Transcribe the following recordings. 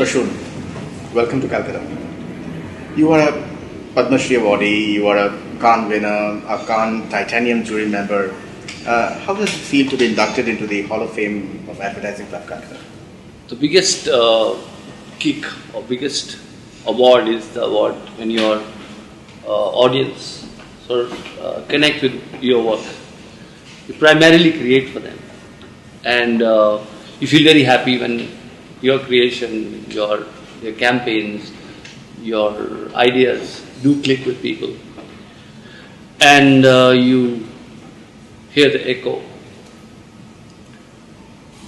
Prasoon, welcome to Calcutta. You are a Padma Shri awardee, you are a Cannes winner, a Cannes Titanium jury member. How does it feel to be inducted into the Hall of Fame of Advertising Club Calcutta? The biggest kick or biggest award is the award when your audience sort of connect with your work. You primarily create for them, and you feel very happy when your creation, your campaigns, your ideas do click with people, and you hear the echo.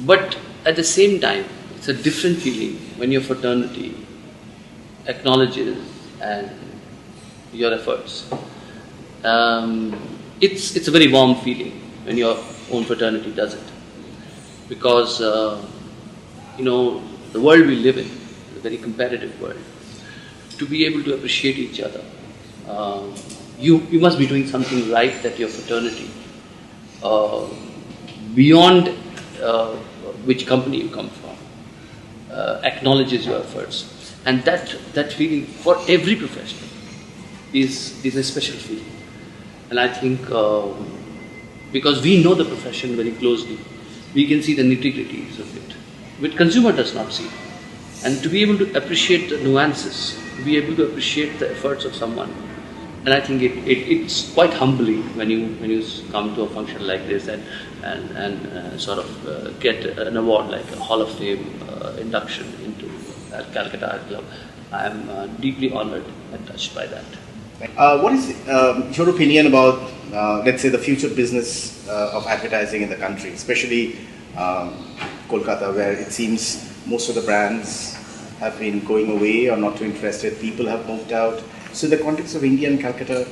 But at the same time, it's a different feeling when your fraternity acknowledges and your efforts. It's a very warm feeling when your own fraternity does it, because the world we live in is a very competitive world. To be able to appreciate each other, you must be doing something right that your fraternity, beyond which company you come from, acknowledges your efforts, and that feeling for every professional is a special feeling. And I think because we know the profession very closely, we can see the nitty-gritties of it, which consumer does not see. And to be able to appreciate the nuances, to be able to appreciate the efforts of someone, and I think it's quite humbling when you come to a function like this and sort of get an award like a Hall of Fame induction into Calcutta Art Club. I am deeply honored and touched by that. What is your opinion about, let's say, the future business of advertising in the country, especially Kolkata, where it seems most of the brands have been going away or not too interested, people have moved out. So in the context of India and Calcutta,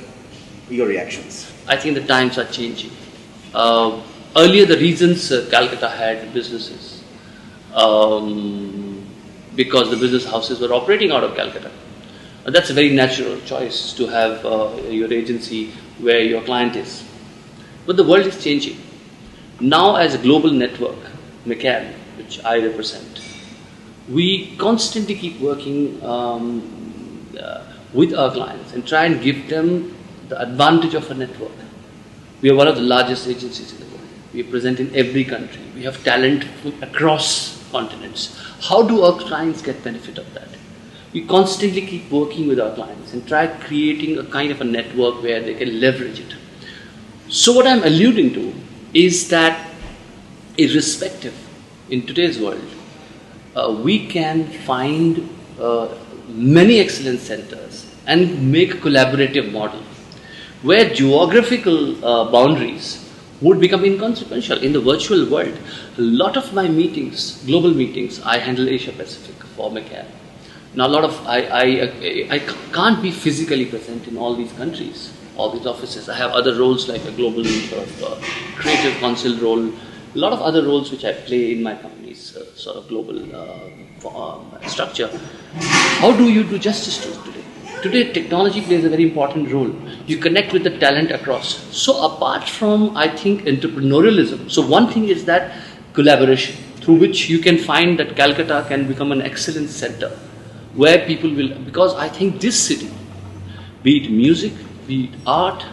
your reactions? I think the times are changing. Earlier the reasons Calcutta had businesses, because the business houses were operating out of Calcutta. That's a very natural choice to have your agency where your client is. But the world is changing. Now as a global network, McCann, which I represent, we constantly keep working with our clients and try and give them the advantage of a network. We are one of the largest agencies in the world. We are present in every country. We have talent from across continents. How do our clients get benefit of that? We constantly keep working with our clients and try creating a kind of a network where they can leverage it. So what I'm alluding to is that irrespective in today's world, we can find many excellence centers and make a collaborative model where geographical boundaries would become inconsequential. In the virtual world, a lot of my meetings, global meetings, I handle Asia Pacific for McCann. Now a lot of, I can't be physically present in all these countries, all these offices. I have other roles like a global sort of creative council role, a lot of other roles which I play in my company's sort of global structure. How do you do justice to it today? Today technology plays a very important role. You connect with the talent across. So apart from, I think, entrepreneurialism, so one thing is that collaboration through which you can find that Calcutta can become an excellence center where people will, because I think this city, be it music, be it art,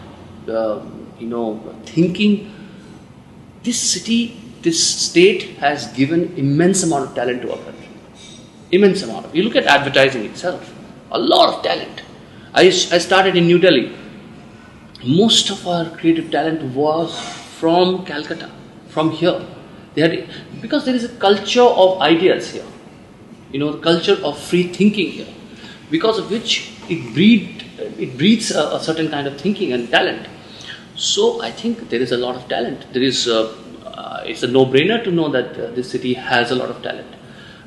thinking, this city, this state has given immense amount of talent to our country. Immense amount of. You look at advertising itself, a lot of talent. I started in New Delhi. Most of our creative talent was from Calcutta, from here. Because there is a culture of ideas here. The culture of free thinking here, because of which it breeds a certain kind of thinking and talent. So I think there is a lot of talent. There is it's a no-brainer to know that this city has a lot of talent.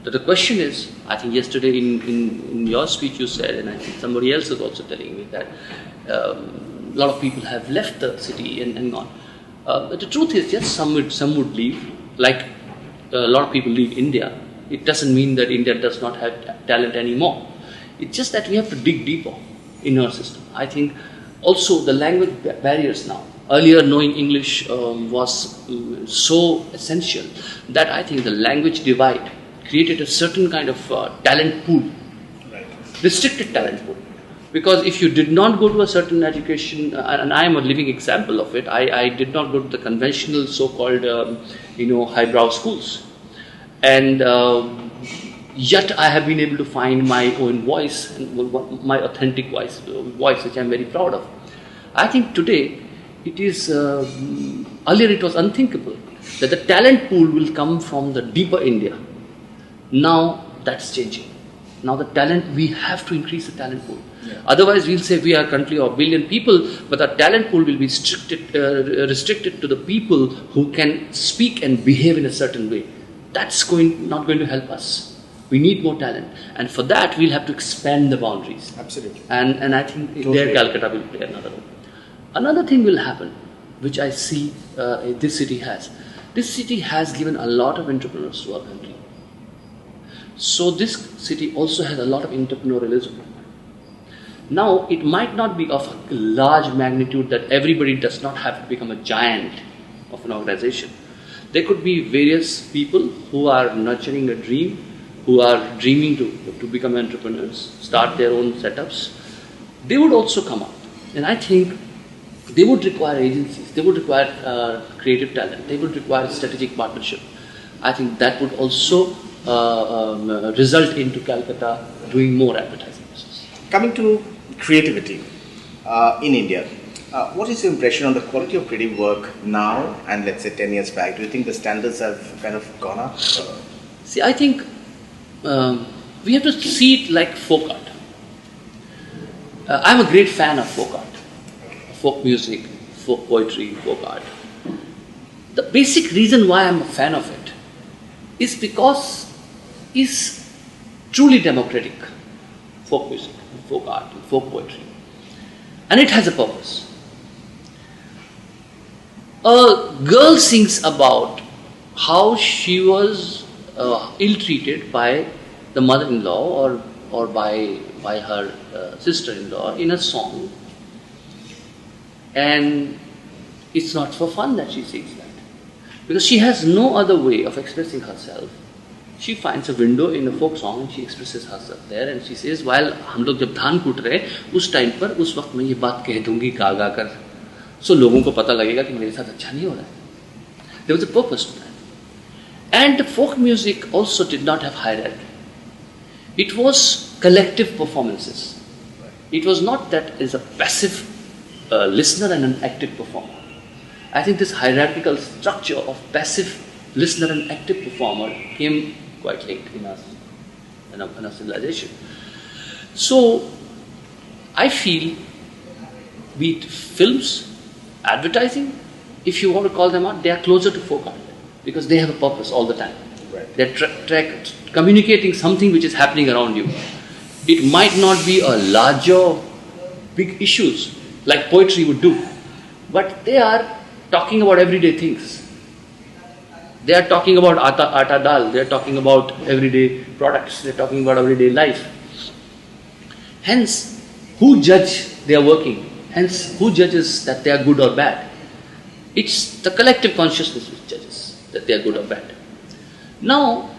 But the question is, I think yesterday in your speech you said, and I think somebody else was also telling me that a lot of people have left the city and gone. But the truth is, yes, some would leave, like a lot of people leave India. It doesn't mean that India does not have talent anymore. It's just that we have to dig deeper in our system. I think also the language barriers now. Earlier, knowing English was so essential that I think the language divide created a certain kind of talent pool, Right. restricted talent pool. Because if you did not go to a certain education, and I am a living example of it, I did not go to the conventional so-called, highbrow schools. And yet I have been able to find my own voice, and my authentic voice, which I am very proud of. I think today it is, earlier it was unthinkable that the talent pool will come from the deeper India. Now that's changing. Now the talent, we have to increase the talent pool. Yeah. Otherwise we'll say we are a country of 1 billion people, but our talent pool will be restricted to the people who can speak and behave in a certain way. That's not going to help us. We need more talent, and for that we'll have to expand the boundaries. Absolutely. And I think there Calcutta will play another role. Another thing will happen, which I see this city has. This city has given a lot of entrepreneurs to our country. So this city also has a lot of entrepreneurialism. Now, it might not be of a large magnitude that everybody does not have to become a giant of an organization. There could be various people who are nurturing a dream, who are dreaming to become entrepreneurs, start their own setups. They would also come up. And I think they would require agencies, they would require creative talent, they would require strategic partnership. I think that would also result into Calcutta doing more advertising business. Coming to creativity in India, what is your impression on the quality of creative work now and let's say 10 years back? Do you think the standards have kind of gone up? See, I think we have to see it like folk art. I'm a great fan of folk art, folk music, folk poetry, folk art. The basic reason why I'm a fan of it is because it's truly democratic, folk music, folk art, and folk poetry. And it has a purpose. A girl sings about how she was ill-treated by the mother-in-law or by her sister-in-law in a song. And it's not for fun that she sings that. Because she has no other way of expressing herself. She finds a window in a folk song and she expresses herself there and she says, while हम लोग जब धान कूट रहे उस time पर उस वक्त मैं ये बात कह दूंगी गा गा कर, so लोगों को पता लगेगा कि मेरे साथ अच्छा नहीं हो रहा है. There was a purpose to that. And the folk music also did not have hierarchy. It was collective performances. It was not that is a passive listener and an active performer. I think this hierarchical structure of passive listener and active performer came quite late in our civilization. So, I feel, be it films, advertising, if you want to call them out, they are closer to folk art because they have a purpose all the time. Right. They're communicating something which is happening around you. It might not be a larger, big issues like poetry would do, but they are talking about everyday things. They are talking about atta dal, they are talking about everyday products, they are talking about everyday life. Hence, who judge their working? Hence, who judges that they are good or bad? It's the collective consciousness which judges that they are good or bad. Now,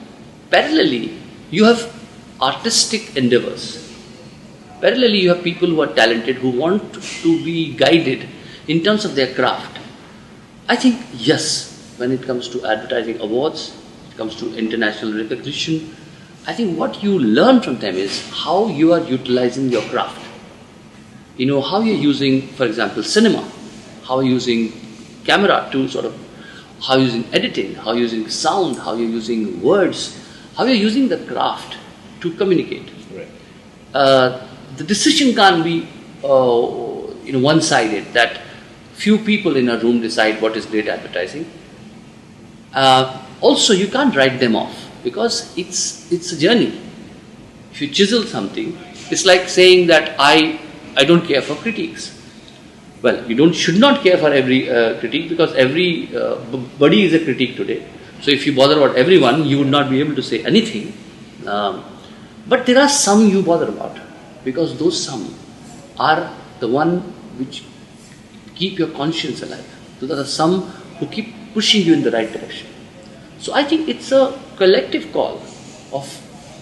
parallelly, you have artistic endeavors. Parallelly, you have people who are talented, who want to be guided in terms of their craft. I think, yes, when it comes to advertising awards, it comes to international recognition, I think what you learn from them is how you are utilizing your craft. You know, how you're using, for example, cinema, how you're using camera to how you're using editing, how you're using sound, how you're using words, how you're using the craft to communicate. Right. The decision can't be one-sided, that few people in a room decide what is great advertising. Also, you can't write them off because it's a journey. If you chisel something, it's like saying that I don't care for critiques. Well, you should not care for every critique because every body is a critique today. So if you bother about everyone, you would not be able to say anything. But there are some you bother about because those some are the one which keep your conscience alive. Those are the some who keep pushing you in the right direction. So I think it's a collective call of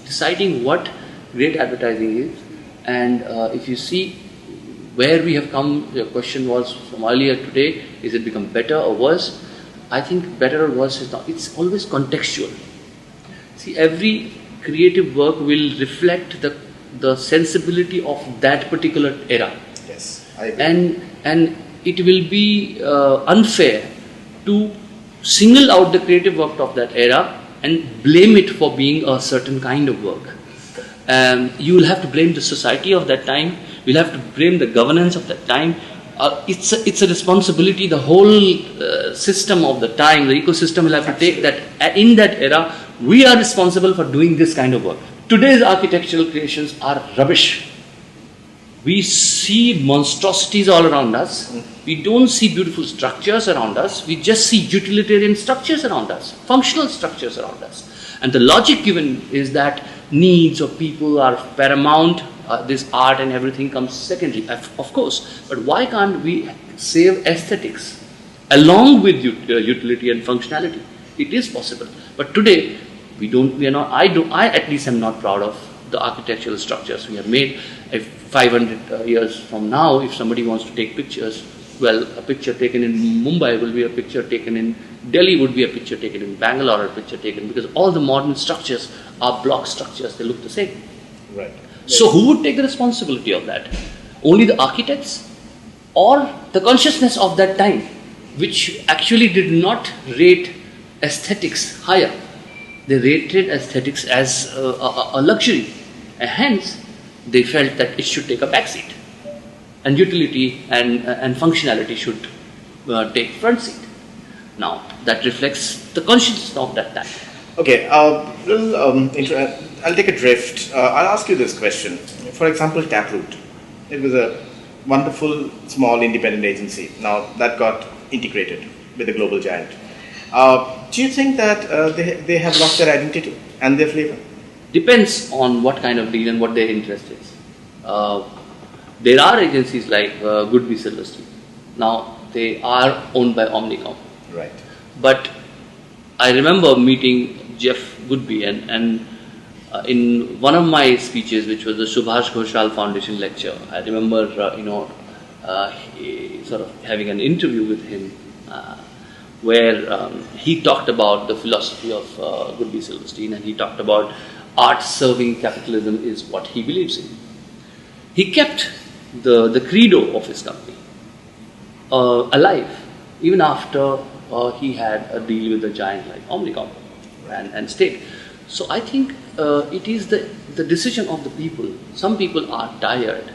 deciding what great advertising is. And if you see where we have come, your question was from earlier today, is it become better or worse? I think better or worse is not, it's always contextual. See, every creative work will reflect the sensibility of that particular era. Yes, I agree. And it will be unfair to single out the creative work of that era and blame it for being a certain kind of work. You will have to blame the society of that time. We'll have to blame the governance of that time. It's a responsibility. The whole system of the time, the ecosystem will have to take that. In that era, we are responsible for doing this kind of work. Today's architectural creations are rubbish. We see monstrosities all around us. We don't see beautiful structures around us. We just see utilitarian structures around us, functional structures around us. And the logic given is that needs of people are paramount. This art and everything comes secondary, of course. But why can't we save aesthetics along with utility and functionality? It is possible. But today, I at least am not proud of the architectural structures we have made. If 500 years from now, if somebody wants to take pictures, well, a picture taken in Mumbai will be a picture taken in Delhi, would be a picture taken in Bangalore, or a picture taken, because all the modern structures are block structures, they look the same. Right. So who would take the responsibility of that? Only the architects or the consciousness of that time, which actually did not rate aesthetics higher. They rated aesthetics as a luxury, and hence they felt that it should take a backseat, and utility and functionality should take front seat. Now that reflects the consciousness of that time. Okay, I'll take a drift. I'll ask you this question. For example, Taproot. It was a wonderful, small, independent agency. Now that got integrated with a global giant. Do you think that they have lost their identity and their flavor? Depends on what kind of deal and what their interest is. There are agencies like Goodby Silverstein. Now they are owned by Omnicom. Right. But I remember meeting Jeff Goodby and in one of my speeches, which was the Subhash Ghoshal Foundation lecture, I remember sort of having an interview with him where he talked about the philosophy of Goodby Silverstein, and he talked about art serving capitalism is what he believes in. He kept the credo of his company alive even after he had a deal with a giant like Omnicom and State. So I think it is the decision of the people. Some people are tired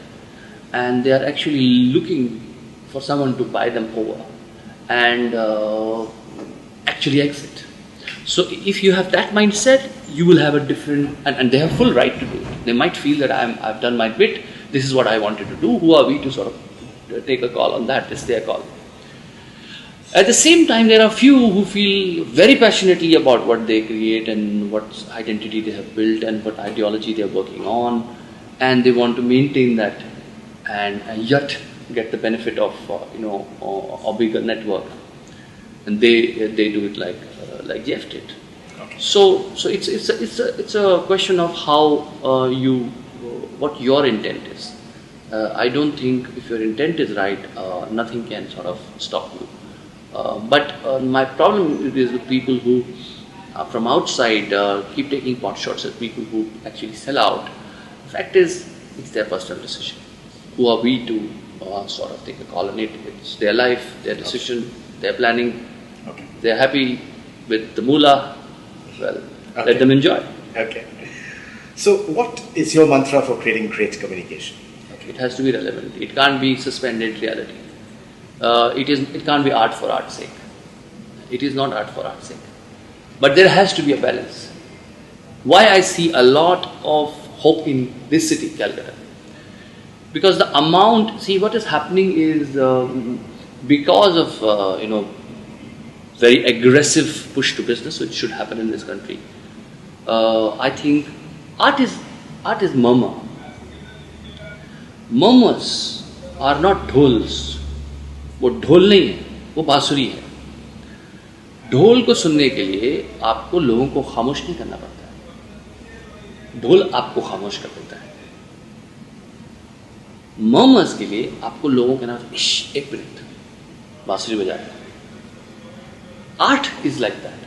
and they are actually looking for someone to buy them over and actually exit. So if you have that mindset, you will have a different, and they have full right to do it. They might feel that I've done my bit, this is what I wanted to do, who are we to sort of take a call on that, it's their call. At the same time, there are few who feel very passionately about what they create and what identity they have built and what ideology they are working on, and they want to maintain that and yet get the benefit of a bigger network, and they do it like Jeff did. Okay. So it's a question of how what your intent is. I don't think if your intent is right, nothing can sort of stop you. But my problem is with people who, from outside, keep taking pot shots at people who actually sell out. The fact is, it's their personal decision. Who are we to sort of take a call on it? It's their life, their decision, their planning. Okay. They're happy with the moolah. Well, okay. Let them enjoy. Okay. So, what is your mantra for creating great communication? Okay. It has to be relevant. It can't be suspended reality. It can't be art for art's sake. It is not art for art's sake. But there has to be a balance. Why I see a lot of hope in this city, Calcutta? Because the amount, see what is happening is because of very aggressive push to business, which should happen in this country. I think art is murmur. Murmurs are not dhols. वो ढोल नहीं है, वो बांसुरी है. ढोल को सुनने के लिए आपको लोगों को खामोश नहीं करना पड़ता है. ढोल आपको खामोश कर देता है। मोमस के लिए आपको लोगों के नाम एक मिनट बांसुरी बजा रहा है। Art is like that.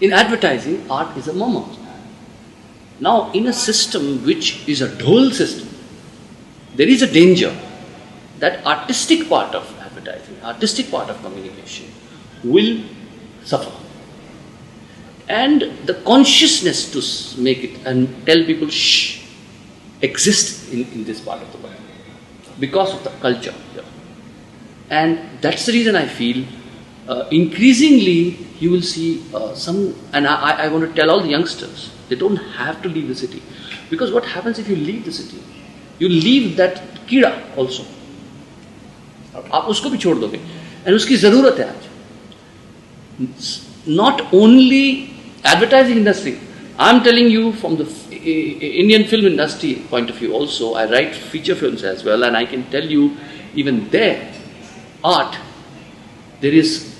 In advertising, art is a murmur. Now, in a system which is a dhol system, there is a danger that artistic part of advertising, artistic part of communication will suffer. And the consciousness to make it and tell people shh exists in this part of the world because of the culture here. And that's the reason I feel increasingly you will see and I want to tell all the youngsters, they don't have to leave the city. Because what happens if you leave the city? You leave that कीड़ा also. आप उसको भी छोड़ दोगे. And उसकी ज़रूरत है आज. Not only advertising industry. I'm telling you from the Indian film industry point of view also, I write feature films as well, and I can tell you even there, art, there is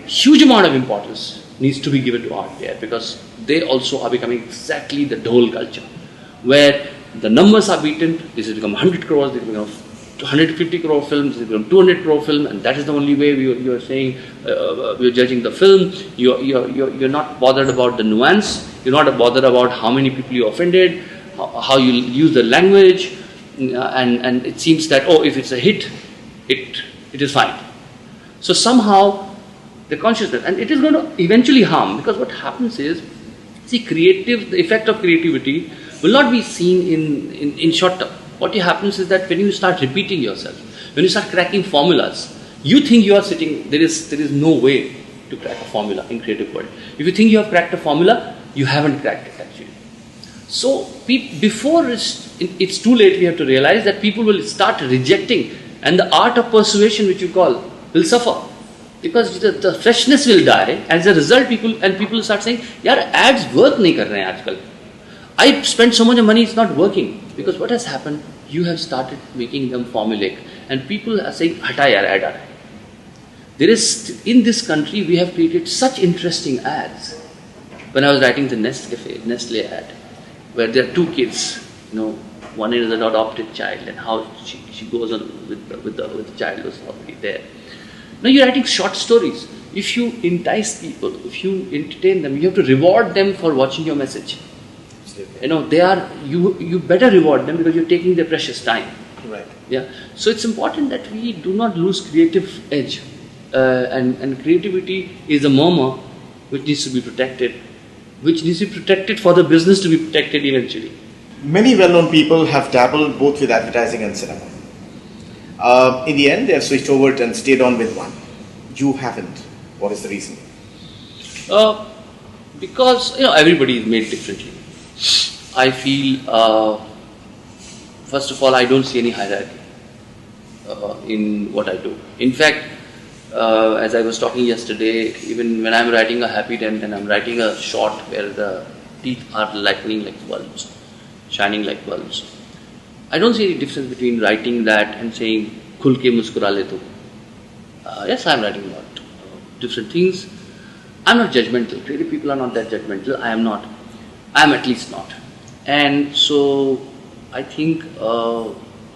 huge amount of importance needs to be given to art there, because they also are becoming exactly the dhol culture, where the numbers are beaten. This has become 100 crores, this has become 150 crore films, this has become 200 crore film, and that is the only way you are saying we are judging the film. You're not bothered about the nuance. You're not bothered about how many people you offended, how you use the language, and it seems that if it's a hit, it is fine. So somehow the consciousness, and it is going to eventually harm, because what happens is, see, the effect of creativity will not be seen in short term. What happens is that when you start repeating yourself, when you start cracking formulas, you think you are sitting, there is no way to crack a formula in creative world. If you think you have cracked a formula, you haven't cracked it actually. So before it's too late, we have to realize that people will start rejecting, and the art of persuasion, which you call, will suffer. Because the freshness will die. As a result, people start saying, "Yaar, ads work nahi kar rahe hain aajkal. I spent so much money, it's not working." Because what has happened? You have started making them formulaic, and people are saying, "Hata yaar, ad aa raha hai." There is, in this country, we have created such interesting ads. When I was writing the Nestle ad, where there are two kids, one is an adopted child, and how she goes on with the child who's already there. Now you're writing short stories. If you entice people, if you entertain them, you have to reward them for watching your message. You better reward them, because you're taking their precious time. Right. Yeah. So it's important that we do not lose creative edge, and creativity is a murmur which needs to be protected, for the business to be protected eventually. Many well-known people have dabbled both with advertising and cinema. In the end, they have switched over and stayed on with one. You haven't. What is the reason? Because everybody is made differently. I feel, first of all, I don't see any hierarchy in what I do. In fact, as I was talking yesterday, even when I'm writing a happy dent and I'm writing a short where the teeth are lightning like bulbs, shining like bulbs, I don't see any difference between writing that and saying "khul ke muskura le tu." Yes, I'm writing about different things. I'm not judgmental. Creative people are not that judgmental. I am not. I am at least not. And so I think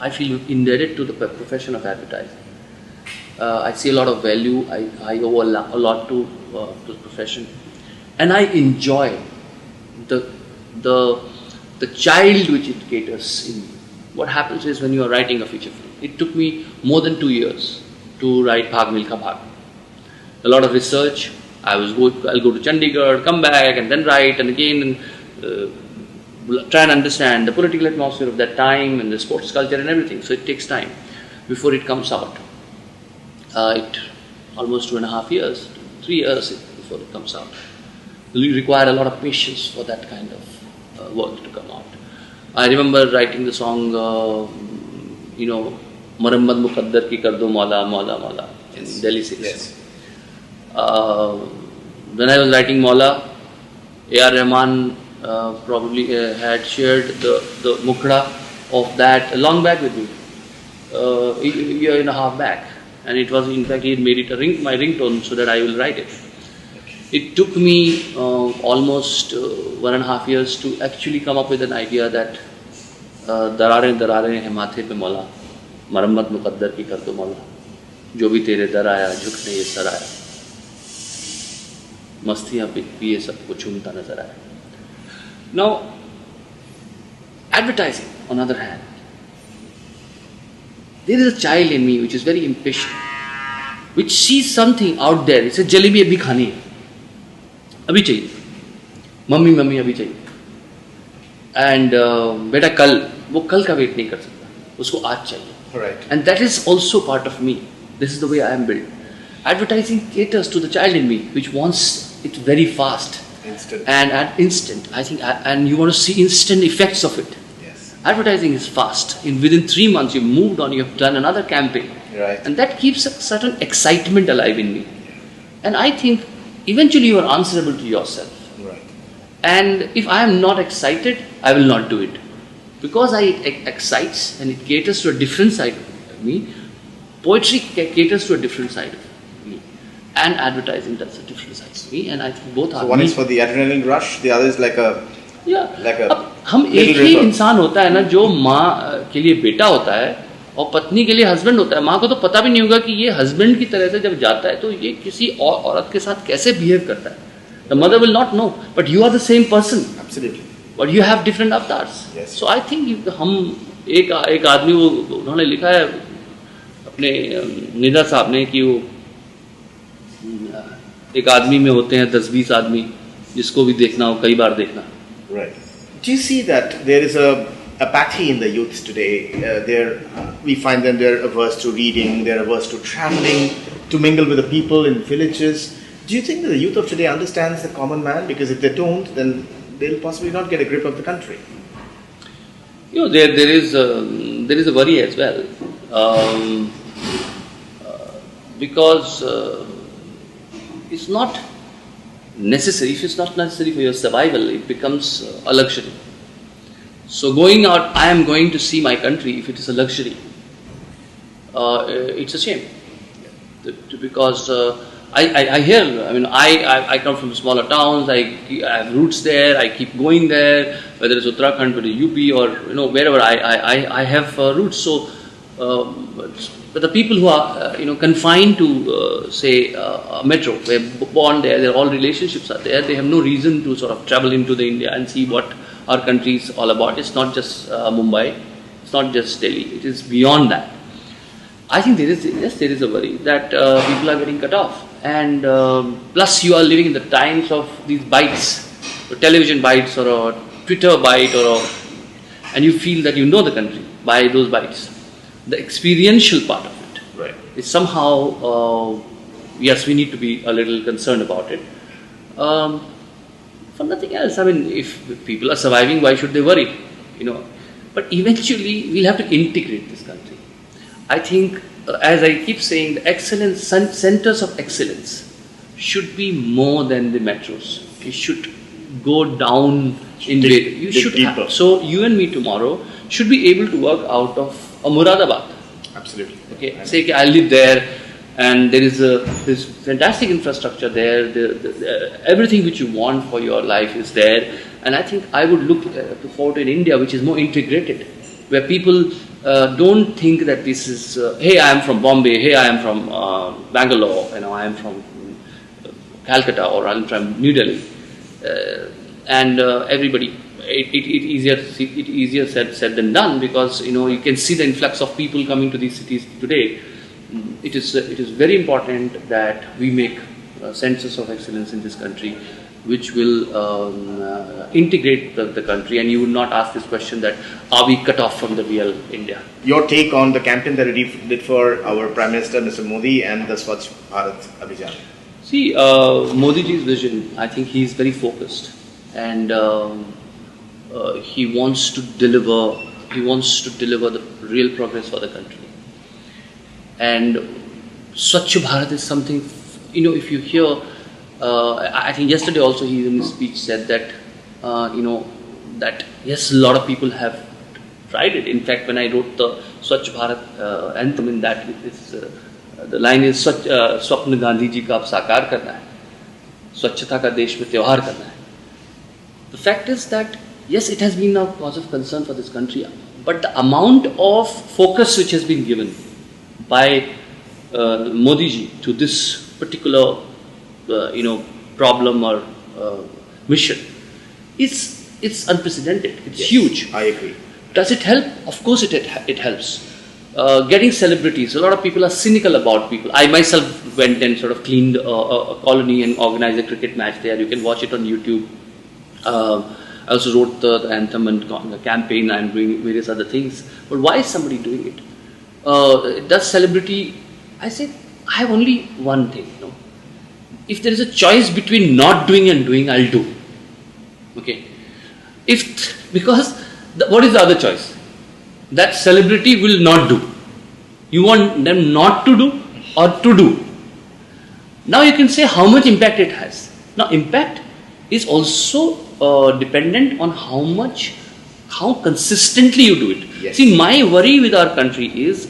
I feel indebted to the profession of advertising. I see a lot of value. I owe a lot to the profession, and I enjoy the child which it caters in me. What happens is, when you are writing a feature film, it took me more than 2 years to write Bhag Milkha Bhag. A lot of research. I'll go to Chandigarh, come back, and then write, and again, and try and understand the political atmosphere of that time and the sports culture and everything. So it takes time before it comes out. Almost 2.5 years, 3 years before it comes out. You require a lot of patience for that kind of work to come out. I remember writing the song, Marammad Muqaddar ki kar do Maula, Maula, Maula in Delhi 6. Yes. When I was writing Maula, A.R. Rahman probably had shared the mukhra of that long back with me, a year and a half back. And it was, in fact, he had made it my ringtone so that I will write it. It took me almost 1.5 years to actually come up with an idea that दरारें दरारें हैं माथे पे मौला, मरम्मत मुकद्दर की कर दो मौला, जो भी तेरे दर आया झुकने ये सर आया, मस्तियाँ पिए सबको झूमता नजर आया. Now, advertising, on the other hand, there is a child in me which is very impatient, which sees something out there. It says, jalebi अभी खानी है, अभी चाहिए, मम्मी मम्मी अभी चाहिए. And बेटा कल, वो कल का वेट नहीं कर सकता, उसको आज चाहिए. Right. And that is also part of me. This is the way I am built. Advertising caters to the child in me, which wants it very fast. Instant. And at instant, I think, and you want to see instant effects of it. Yes. Advertising is fast. Within 3 months, you've moved on, you have done another campaign. Right. And that keeps a certain excitement alive in me. And I think eventually you are answerable to yourself. Right. And if I am not excited, I will not do it. Because it excites and it caters to a different side of me, poetry caters to a different side of me. And advertising does a different side of me. And I think both are. So one is for the adrenaline rush, the other is like a. Yeah. Like a. अब हम एक ही इंसान होता है ना, जो माँ के लिए बेटा होता है और पत्नी के लिए हस्बैंड होता है. माँ को तो पता भी नहीं होगा कि ये हस्बैंड की तरह से जब जाता है तो ये किसी और औरत के साथ कैसे बिहेव करता है. The mother will not know, but you are the same person. Absolutely. But you have different avatars. Yes. So I think हम एक आदमी, वो उन्होंने लिखा है अपने निदा साहब ने कि वो एक आदमी में होते हैं 10-20 आदमी, जिसको भी देखना हो कई बार देखना. Right. Do you see that there is a apathy in the youth today? We find them, they're averse to reading, they're averse to traveling, to mingle with the people in villages. Do you think that the youth of today understands the common man? Because if they don't, then they'll possibly not get a grip of the country. You know, there is a worry as well, because it's not necessary. If it's not necessary for your survival, it becomes a luxury. So going out, I am going to see my country. If it is a luxury, it's a shame. Because I hear. I mean, I come from smaller towns. I have roots there. I keep going there, whether it's Uttarakhand, whether it's UP, or wherever I have roots. So, but the people who are confined to say a metro, they're born there, their all relationships are there. They have no reason to sort of travel into the India and see what our country is all about. It's not just Mumbai. It's not just Delhi. It is beyond that. I think there is a worry that people are getting cut off. And plus you are living in the times of these bites, or television bites, or a Twitter bite, and you feel that you know the country by those bites. The experiential part of it, right, is somehow, yes, we need to be a little concerned about it. For nothing else, I mean, if people are surviving, why should they worry? But eventually we'll have to integrate this country. I think, as I keep saying, the excellence centers of excellence should be more than the metros. It should go down in way. You should deeper. So you and me tomorrow should be able to work out of a Muradabad. Absolutely. Okay. Say I live there, and there is this fantastic infrastructure there. Everything which you want for your life is there. And I think I would look forward to an India which is more integrated, where people don't think that this is, hey, I am from Bombay, hey, I am from Bangalore, I am from Calcutta, or I am from New Delhi, and everybody. It easier said than done, because you can see the influx of people coming to these cities today. It is very important that we make centers of excellence in this country, which will integrate the country, and you would not ask this question that are we cut off from the real India? Your take on the campaign that we did for our Prime Minister, Mr. Modi, and the Swachh Bharat Abhijan? See, Modi ji's vision, I think he is very focused, and he wants to deliver the real progress for the country. And Swachh Bharat is something, if you hear, I think yesterday also he in his speech said that, that yes, a lot of people have tried it. In fact, when I wrote the Swachh Bharat anthem, in that the line is Swapna Gandhi ji ka ab sakar karna hai. स्वच्छता का देश में त्यौहार करना है. The fact is that yes, it has been a cause of concern for this country, but the amount of focus which has been given by Modi ji to this particular problem or mission it's unprecedented. It's huge. I agree. Does it help? Of course it helps. Getting celebrities. A lot of people are cynical about people. I myself went and sort of cleaned a colony and organized a cricket match there. You can watch it on YouTube. I also wrote the anthem and the campaign. I'm doing various other things. But why is somebody doing it? Does celebrity? I said, I have only one thing. If there is a choice between not doing and doing, I'll do. Okay. Because what is the other choice? That celebrity will not do. You want them not to do or to do. Now you can say how much impact it has. Now impact is also dependent on how consistently you do it. Yes. See, my worry with our country is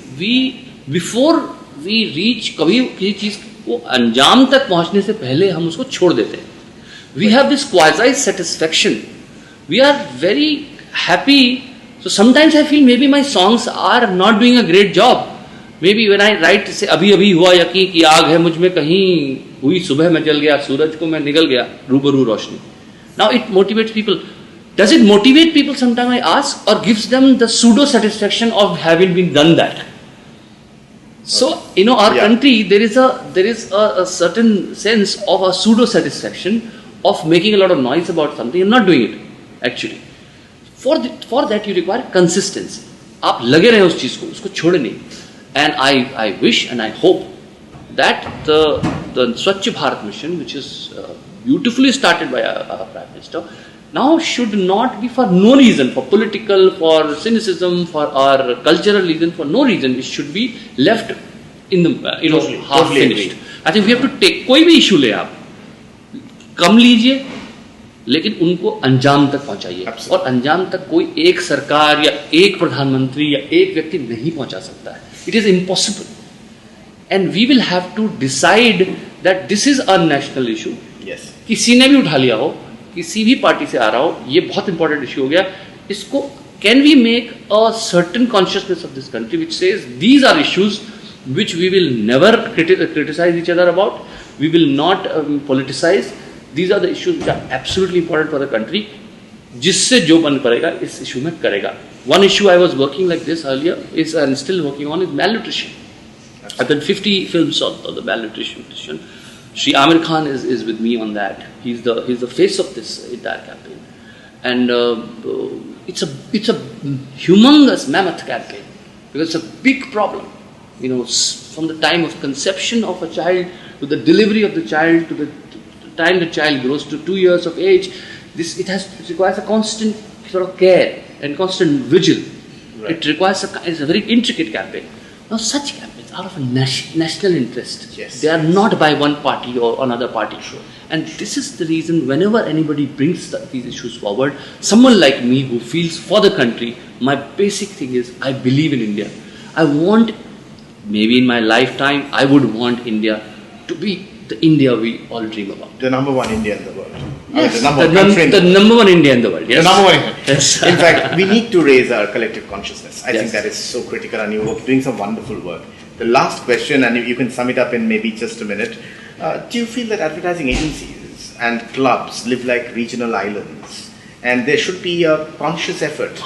before we reach कभी किसी चीज को अंजाम तक पहुंचने से पहले हम उसको छोड़ देते हैं. We have this quasi satisfaction. We are very happy. So sometimes I feel maybe my songs are not doing a great job. Maybe when I write, say अभी अभी हुआ यकीन की आग है मुझ में कहीं हुई सुबह में जल गया सूरज को मैं निगल गया रूबरू रोशनी. Now it motivates people. Does it motivate people? Sometimes I ask, or gives them the pseudo satisfaction of having been done that. So our country there is a certain sense of a pseudo satisfaction of making a lot of noise about something and not doing it actually. For that you require consistency. आप लगे रहे उस चीज को, उसको छोड़े नहीं. And I wish and I hope that the Swachh Bharat mission, which is beautifully started by our Prime Minister, now should not be for no reason, for political, for cynicism, for our cultural reason, for no reason. It should be left in the half finished. I think we have to take कोई भी issue ले आप कम लीजिए लेकिन उनको अंजाम तक पहुंचाइए. और अंजाम तक कोई एक सरकार या एक प्रधानमंत्री या एक व्यक्ति नहीं पहुंचा सकता है. It is impossible. And we will have to decide that this is a national issue. Yes. किसी ने भी उठा लिया हो, किसी भी पार्टी से आ रहा हो, ये बहुत इंपॉर्टेंट इश्यू हो गया. इसको can we make a certain consciousness of this country which says these are issues which we will never criticize each other about, we will not politicize. These are the issues which are absolutely important for the country. जिससे जो बन पड़ेगा इस issue में करेगा. One issue I was working like this earlier is and still working on is malnutrition. I've done 50 films on the malnutrition. Shri Amir Khan is with me on that. He's the face of this entire campaign, and it's a humongous mammoth campaign because it's a big problem. From the time of conception of a child to the delivery of the child to the time the child grows to 2 years of age, it requires a constant sort of care and constant vigil. Right. It requires it's a very intricate campaign. Now such campaigns are of a national interest. Yes. They are not by one party or another party. Sure. And this is the reason whenever anybody brings these issues forward, someone like me who feels for the country, my basic thing is I believe in India. I want, maybe in my lifetime, I would want India to be the India we all dream about. The number one India in the world. Yes, the number one India in the world. Yes. The number one. Yes. In fact, we need to raise our collective consciousness. I Yes. think that is so critical, and you're doing some wonderful work. The last question, and if you can sum it up in maybe just a minute, do you feel that advertising agencies and clubs live like regional islands, and there should be a conscious effort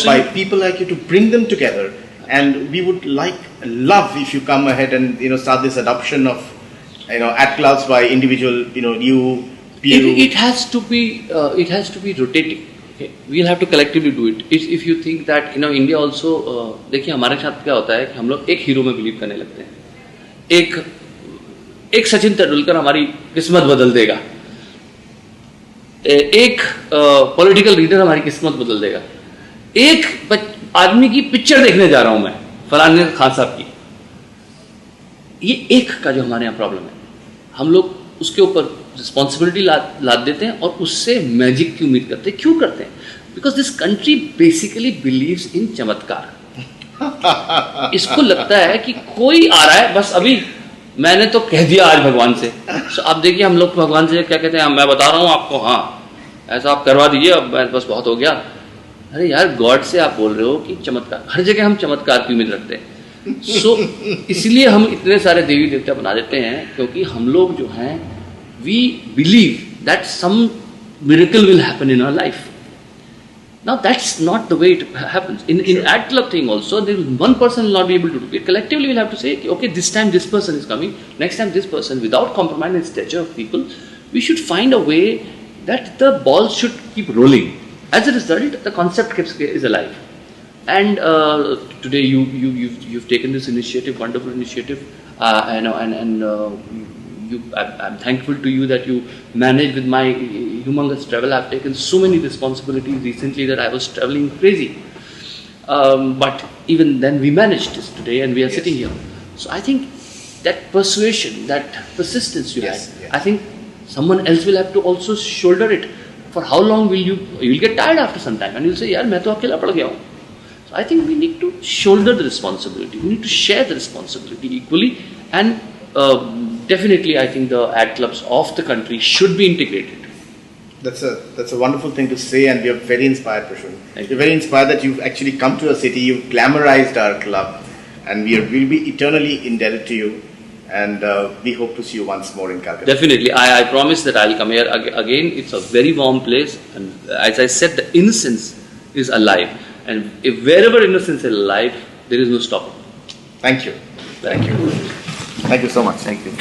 by people like you to bring them together? And we would love if you come ahead and start this adoption of ad clubs by individual you. It has to be rotating. Okay. We'll have to collectively do it. If you think that India also, देखिए हमारे साथ क्या होता है कि हम लोग एक हीरो में बिलीव करने लगते हैं. एक सचिन तेंदुलकर हमारी किस्मत बदल देगा. एक पॉलिटिकल लीडर हमारी किस्मत बदल देगा. एक आदमी की पिक्चर देखने जा रहा हूं मैं फलाने खान साहब की. ये एक का जो हमारे यहाँ प्रॉब्लम है, हम लोग उसके ऊपर रिस्पॉन्सिबिलिटी लाद देते हैं और उससे मैजिक की उम्मीद करते हैं. क्यों करते हैं? Because this country basically believes in चमत्कार. इसको लगता है कि कोई आ रहा है, बस अभी मैंने तो कह दिया आज भगवान से। So, अब देखिए हम लोग भगवान से क्या कहते हैं, मैं बता रहा हूँ आपको, हाँ ऐसा आप करवा दीजिए, अब बस बहुत हो गया। अरे यार, गॉड से आप बोल रहे हो कि चमत्कार, हर जगह हम चमत्कार की उम्मीद रखते हैं। सो इसलिए हम इतने सारे देवी देवता बना देते हैं, क्योंकि हम लोग जो हैं, we believe that some miracle will happen in our life. Now that's not the way it happens. In ad club thing also, one person will not be able to do it. Collectively we'll have to say, okay, this time this person is coming, next time this person, without compromising the stature of people, we should find a way that the ball should keep rolling. As a result, the concept is alive. And today you've taken this initiative, wonderful initiative, I'm thankful to you that you managed with my humongous travel. I've taken so many responsibilities recently that I was traveling crazy. But even then we managed this today, and we are sitting here. So I think that persuasion, that persistence you had, I think someone else will have to also shoulder it. For how long will you'll get tired after some time, and you'll say, yaar, main to akela pad gaya hu. So I think we need to shoulder the responsibility. We need to share the responsibility equally, and definitely, I think the ad clubs of the country should be integrated. That's a wonderful thing to say, and we are very inspired, Prasoon. We're very inspired that you've actually come to a city, you've glamorized our club, and we'll be eternally indebted to you. And we hope to see you once more in Calcutta. Definitely, I promise that I'll come here again. It's a very warm place, and as I said, the innocence is alive, and if wherever innocence is alive, there is no stopping. Thank you. Thank you. Thank you so much. Thank you.